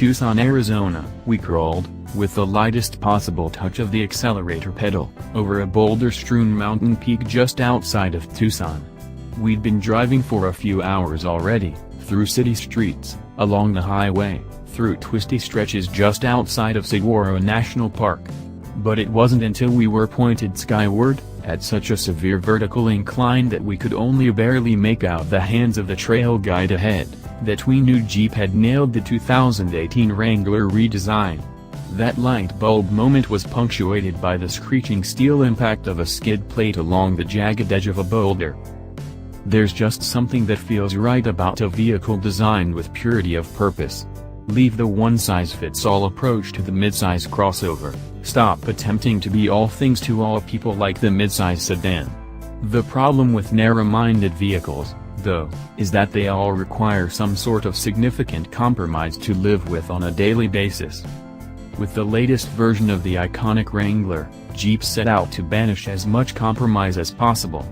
Tucson, Arizona, we crawled, with the lightest possible touch of the accelerator pedal, over a boulder-strewn mountain peak just outside of Tucson. We'd been driving for a few hours already, through city streets, along the highway, through twisty stretches just outside of Saguaro National Park. But it wasn't until we were pointed skyward, at such a severe vertical incline that we could only barely make out the hands of the trail guide ahead, that we knew Jeep had nailed the 2018 Wrangler redesign. That light bulb moment was punctuated by the screeching steel impact of a skid plate along the jagged edge of a boulder. There's just something that feels right about a vehicle designed with purity of purpose. Leave the one-size-fits-all approach to the midsize crossover. Stop attempting to be all things to all people like the midsize sedan. The problem with narrow-minded vehicles, though, is that they all require some sort of significant compromise to live with on a daily basis. With the latest version of the iconic Wrangler, Jeep set out to banish as much compromise as possible.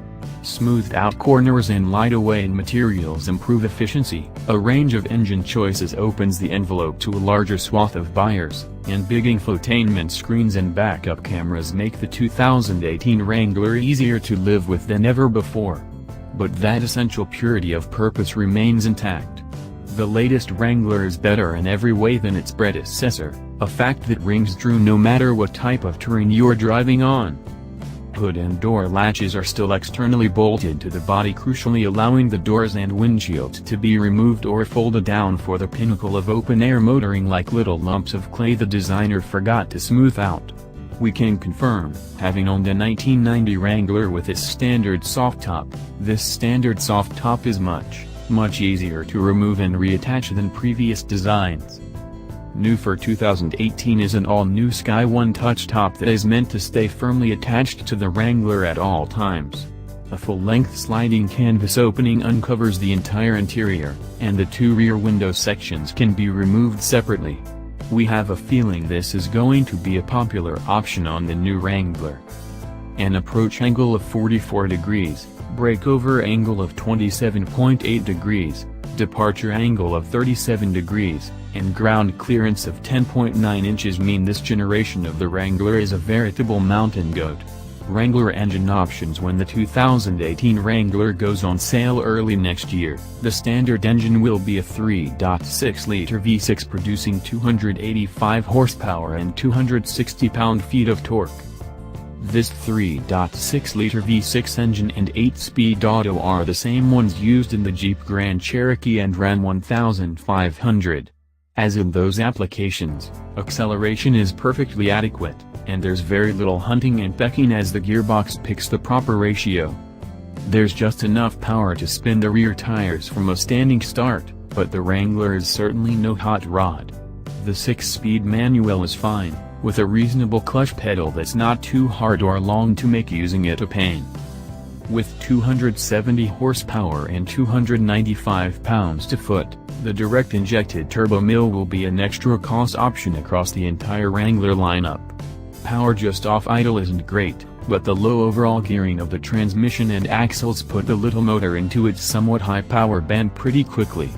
Smoothed out corners and light-away materials improve efficiency, a range of engine choices opens the envelope to a larger swath of buyers, and big infotainment screens and backup cameras make the 2018 Wrangler easier to live with than ever before. But that essential purity of purpose remains intact. The latest Wrangler is better in every way than its predecessor, a fact that rings true no matter what type of terrain you're driving on. Hood and door latches are still externally bolted to the body, crucially allowing the doors and windshield to be removed or folded down for the pinnacle of open-air motoring like little lumps of clay the designer forgot to smooth out. We can confirm, having owned a 1990 Wrangler with its standard soft top, this standard soft top is much easier to remove and reattach than previous designs. New for 2018 is an all-new Sky One Touch top that is meant to stay firmly attached to the Wrangler at all times. A full-length sliding canvas opening uncovers the entire interior, and the two rear window sections can be removed separately. We have a feeling this is going to be a popular option on the new Wrangler. An approach angle of 44 degrees, breakover angle of 27.8 degrees, departure angle of 37 degrees, and ground clearance of 10.9 inches mean this generation of the Wrangler is a veritable mountain goat. Wrangler engine options: when the 2018 Wrangler goes on sale early next year, the standard engine will be a 3.6-liter V6 producing 285 horsepower and 260 pound-feet of torque. This 3.6-liter V6 engine and 8-speed auto are the same ones used in the Jeep Grand Cherokee and Ram 1500. As in those applications, acceleration is perfectly adequate, and there's very little hunting and pecking as the gearbox picks the proper ratio. There's just enough power to spin the rear tires from a standing start, but the Wrangler is certainly no hot rod. The 6-speed manual is fine, with a reasonable clutch pedal that's not too hard or long to make using it a pain. With 270 horsepower and 295 pounds-to-foot, the direct-injected turbo mill will be an extra-cost option across the entire Wrangler lineup. Power just off idle isn't great, but the low overall gearing of the transmission and axles put the little motor into its somewhat high-power band pretty quickly.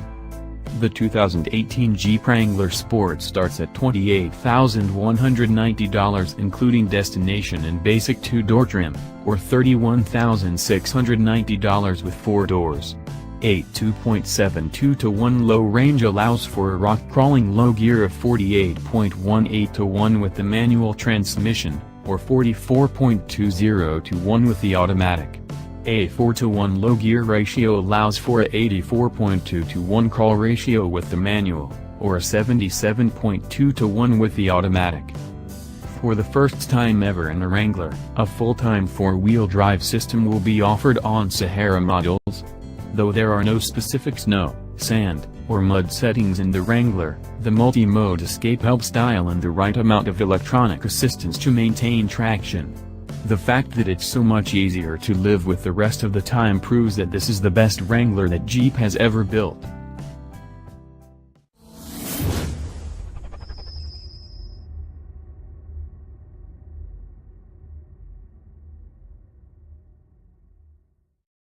The 2018 Jeep Wrangler Sport starts at $28,190 including destination and basic 2-door trim, or $31,690 with 4 doors. 2.72-to-1 low range allows for a rock-crawling low gear of 48.18-to-1 with the manual transmission, or 44.20-to-1 with the automatic. A 4-to-1 low gear ratio allows for a 84.2-to-1 crawl ratio with the manual, or a 77.2-to-1 with the automatic. For the first time ever in a Wrangler, a full-time 4-wheel drive system will be offered on Sahara models. Though there are no specific snow, sand, or mud settings in the Wrangler, the multi-mode escape helps dial in the right amount of electronic assistance to maintain traction. The fact that it's so much easier to live with the rest of the time proves that this is the best Wrangler that Jeep has ever built.